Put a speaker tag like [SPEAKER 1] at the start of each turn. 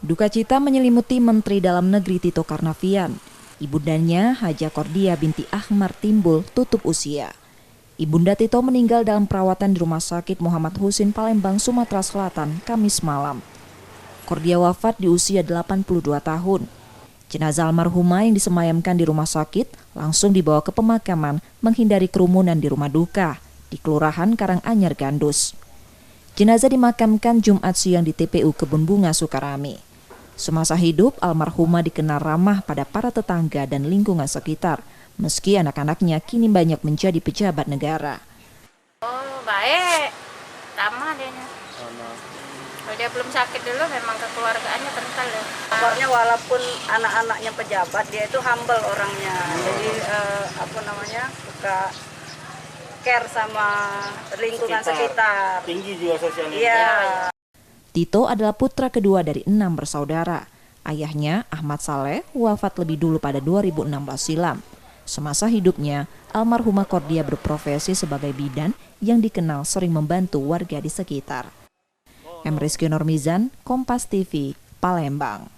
[SPEAKER 1] Duka cita menyelimuti Menteri Dalam Negeri Tito Karnavian. Ibundanya, Haja Kordia binti Ahmar Timbul, tutup usia. Ibunda Tito meninggal dalam perawatan di Rumah Sakit Muhammad Husin, Palembang, Sumatera Selatan, Kamis malam. Kordia wafat di usia 82 tahun. Jenazah almarhumah yang disemayamkan di rumah sakit langsung dibawa ke pemakaman menghindari kerumunan di rumah duka di Kelurahan Karanganyar, Gandus. Jenazah dimakamkan Jumat siang di TPU Kebun Bunga, Sukarami. Semasa hidup, almarhumah dikenal ramah pada para tetangga dan lingkungan sekitar, meski anak-anaknya kini banyak menjadi pejabat negara.
[SPEAKER 2] Oh, baik. Ramah dia. Kalau dia belum sakit dulu memang kekeluargaannya kental ya.
[SPEAKER 3] Pokoknya walaupun anak-anaknya pejabat, dia itu humble orangnya. Jadi suka care sama lingkungan sekitar.
[SPEAKER 4] Tinggi juga sosialnya.
[SPEAKER 3] Iya.
[SPEAKER 1] Tito adalah putra kedua dari 6 bersaudara. Ayahnya, Ahmad Saleh, wafat lebih dulu pada 2016 silam. Semasa hidupnya, almarhumah Kordia berprofesi sebagai bidan yang dikenal sering membantu warga di sekitar. Rizky Normizan, Kompas TV, Palembang.